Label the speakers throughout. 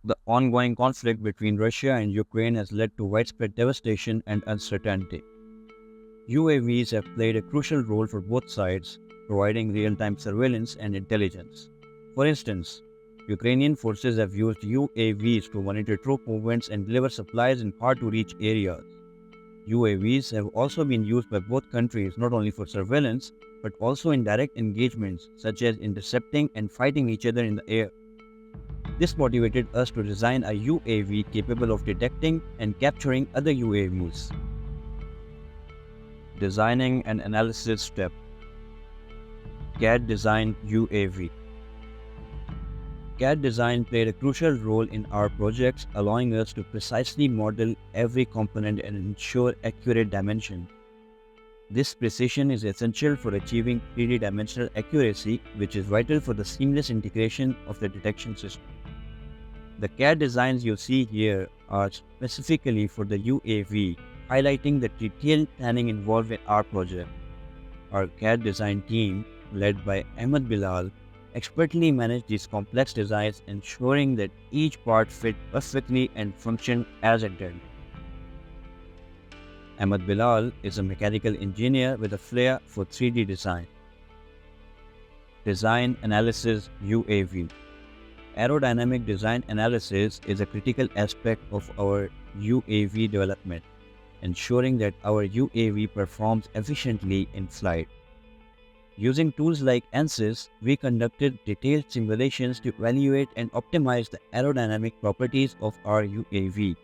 Speaker 1: The ongoing conflict between Russia and Ukraine has led to widespread devastation and uncertainty. UAVs have played a crucial role for both sides, providing real-time surveillance and intelligence. For instance, Ukrainian forces have used UAVs to monitor troop movements and deliver supplies in hard-to-reach areas. UAVs have also been used by both countries not only for surveillance but also in direct engagements such as intercepting and fighting each other in the air. This motivated us to design a UAV capable of detecting and capturing other UAVs. Designing and analysis step. CAD design UAV. CAD design played a crucial role in our projects, allowing us to precisely model every component and ensure accurate dimension. This precision is essential for achieving 3D dimensional accuracy, which is vital for the seamless integration of the detection system. The CAD designs you see here are specifically for the UAV, highlighting the detailed planning involved in our project. Our CAD design team, led by Ahmed Bilal, expertly managed these complex designs, ensuring that each part fit perfectly and functioned as intended. Ahmed Bilal is a mechanical engineer with a flair for 3D design. Design Analysis UAV. Aerodynamic design analysis is a critical aspect of our UAV development, ensuring that our UAV performs efficiently in flight. Using tools like ANSYS, we conducted detailed simulations to evaluate and optimize the aerodynamic properties of our UAV.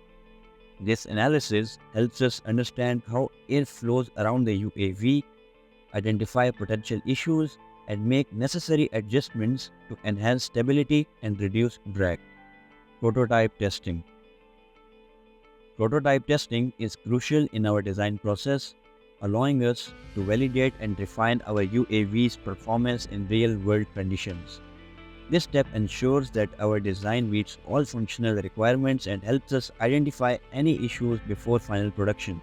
Speaker 1: This analysis helps us understand how air flows around the UAV, identify potential issues, and make necessary adjustments to enhance stability and reduce drag. Prototype testing. Prototype testing is crucial in our design process, allowing us to validate and refine our UAV's performance in real-world conditions. This step ensures that our design meets all functional requirements and helps us identify any issues before final production.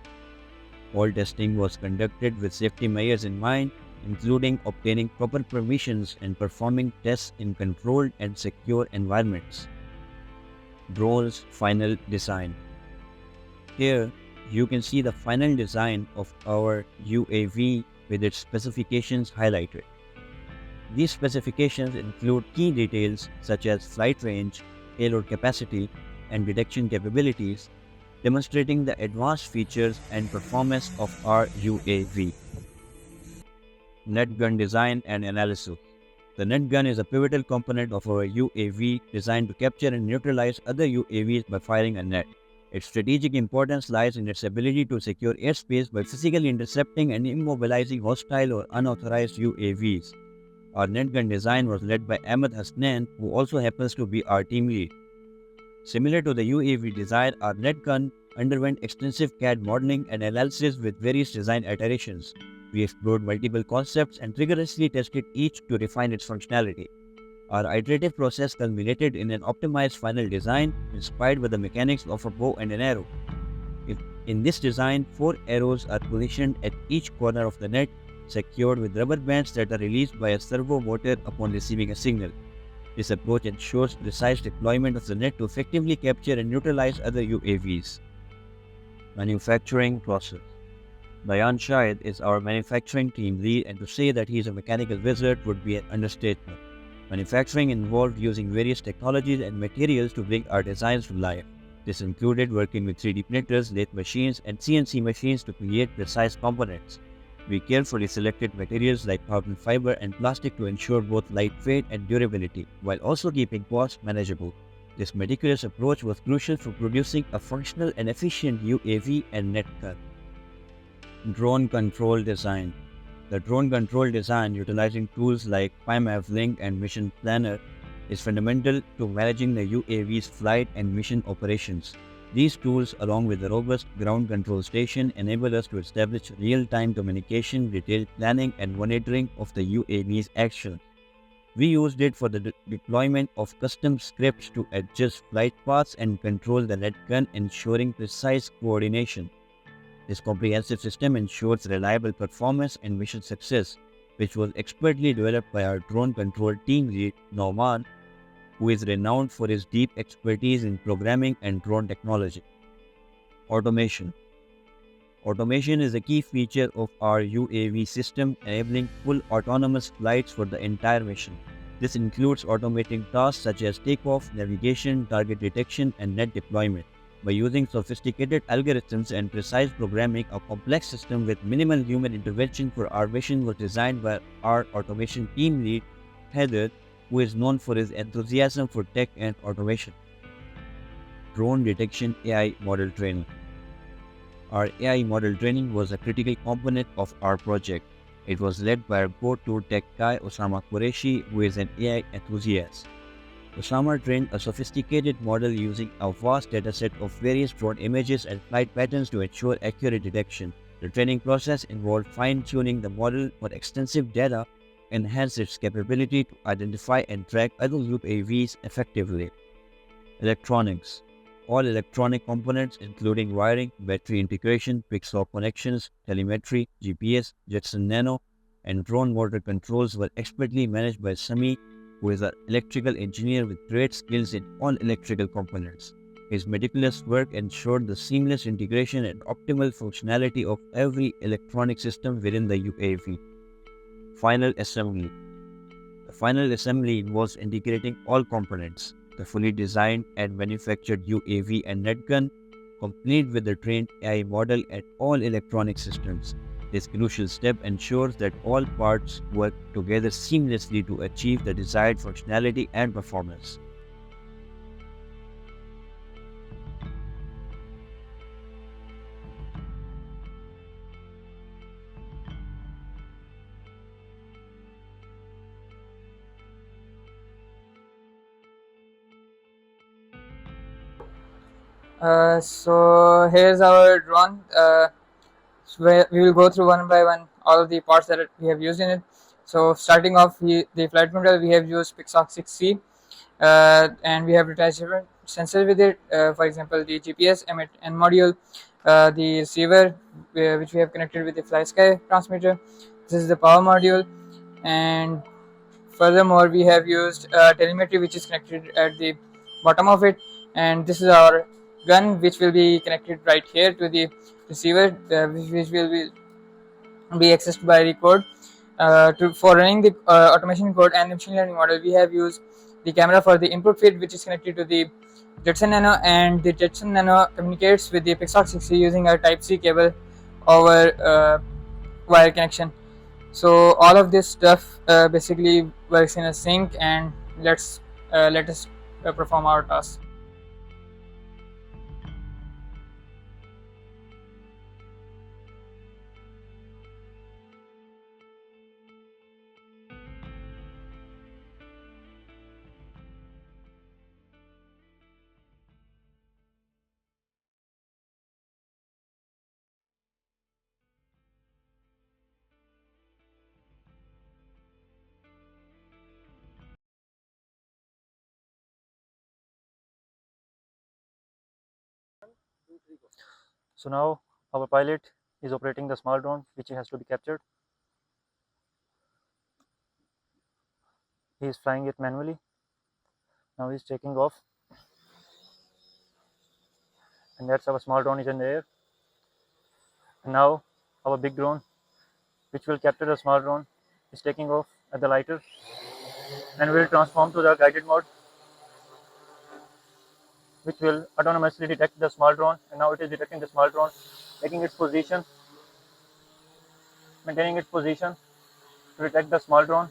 Speaker 1: All testing was conducted with safety measures in mind, including obtaining proper permissions and performing tests in controlled and secure environments. Drone's final design. Here, you can see the final design of our UAV with its specifications highlighted. These specifications include key details such as flight range, payload capacity, and detection capabilities, demonstrating the advanced features and performance of our UAV. Net gun design and analysis. The net gun is a pivotal component of our UAV designed to capture and neutralize other UAVs by firing a net. Its strategic importance lies in its ability to secure airspace by physically intercepting and immobilizing hostile or unauthorized UAVs. Our net gun design was led by Ahmed Hasnan, who also happens to be our team lead. Similar to the UAV design, our net gun underwent extensive CAD modeling and analysis with various design iterations. We explored multiple concepts and rigorously tested each to refine its functionality. Our iterative process culminated in an optimized final design inspired by the mechanics of a bow and an arrow. In this design, 4 arrows are positioned at each corner of the net, secured with rubber bands that are released by a servo motor upon receiving a signal. This approach ensures precise deployment of the net to effectively capture and neutralize other UAVs. Manufacturing process. Bayan Shahid is our manufacturing team lead, and to say that he is a mechanical wizard would be an understatement. Manufacturing involved using various technologies and materials to bring our designs to life. This included working with 3D printers, lathe machines, and CNC machines to create precise components. We carefully selected materials like carbon fiber and plastic to ensure both lightweight and durability, while also keeping costs manageable. This meticulous approach was crucial for producing a functional and efficient UAV and net gun. Drone control design. The drone control design, utilizing tools like PyMavLink and Mission Planner, is fundamental to managing the UAV's flight and mission operations. These tools, along with the robust ground control station, enable us to establish real-time communication, detailed planning, and monitoring of the UAV's actions. We used it for the deployment of custom scripts to adjust flight paths and control the net gun, ensuring precise coordination. This comprehensive system ensures reliable performance and mission success, which was expertly developed by our drone control team lead, Nauman, who is renowned for his deep expertise in programming and drone technology. Automation. Automation is a key feature of our UAV system, enabling full autonomous flights for the entire mission. This includes automating tasks such as takeoff, navigation, target detection, and net deployment. By using sophisticated algorithms and precise programming, a complex system with minimal human intervention for our mission was designed by our automation team lead, Heather, who is known for his enthusiasm for tech and automation. Drone Detection AI Model Training. Our AI model training was a critical component of our project. It was led by our go-to tech guy Osama Qureshi, who is an AI enthusiast. Osama trained a sophisticated model using a vast dataset of various drone images and flight patterns to ensure accurate detection. The training process involved fine-tuning the model for extensive data, enhance its capability to identify and track other UAVs effectively. Electronics. All electronic components including wiring, battery integration, pixel connections, telemetry, GPS, Jetson Nano, and drone motor controls were expertly managed by Sami, who is an electrical engineer with great skills in all electrical components. His meticulous work ensured the seamless integration and optimal functionality of every electronic system within the UAV. Final assembly. The final assembly involves integrating all components. The fully designed and manufactured UAV and net gun, complete with the trained AI model and all electronic systems. This crucial step ensures that all parts work together seamlessly to achieve the desired functionality and performance.
Speaker 2: So here's our drone. So we will go through one by one all of the parts that we have used in it. So starting off, the flight model, we have used Pixox 6C, and we have attached different sensors with it. For example, the GPS emit and module, the receiver, which we have connected with the FlySky transmitter. This is the power module, and furthermore, we have used telemetry, which is connected at the bottom of it, and this is our gun, which will be connected right here to the receiver, which will be accessed by the code. For running the automation code and the machine learning model, we have used the camera for the input feed, which is connected to the Jetson Nano, and the Jetson Nano communicates with the Pixox 6C using a Type-C cable over wire connection. So all of this stuff basically works in a sync, and let us perform our task.
Speaker 3: So now our pilot is operating the small drone which has to be captured. He is flying it manually. Now he is taking off, and that's our small drone is in the air. And now our big drone, which will capture the small drone, is taking off at the lighter and will transform to the guided mode, which will autonomously detect the small drone. And now it is detecting the small drone, taking its position, maintaining its position to detect the small drone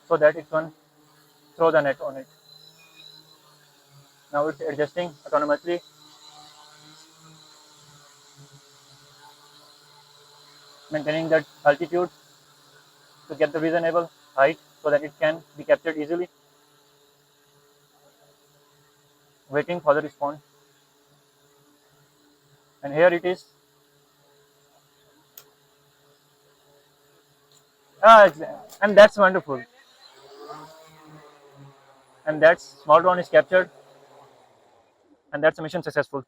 Speaker 3: so that it can throw the net on it. Now it's adjusting autonomously, maintaining that altitude to get the reasonable height so that it can be captured easily, waiting for the response. And here it is. And that's wonderful. And that small drone is captured, and that's a mission successful.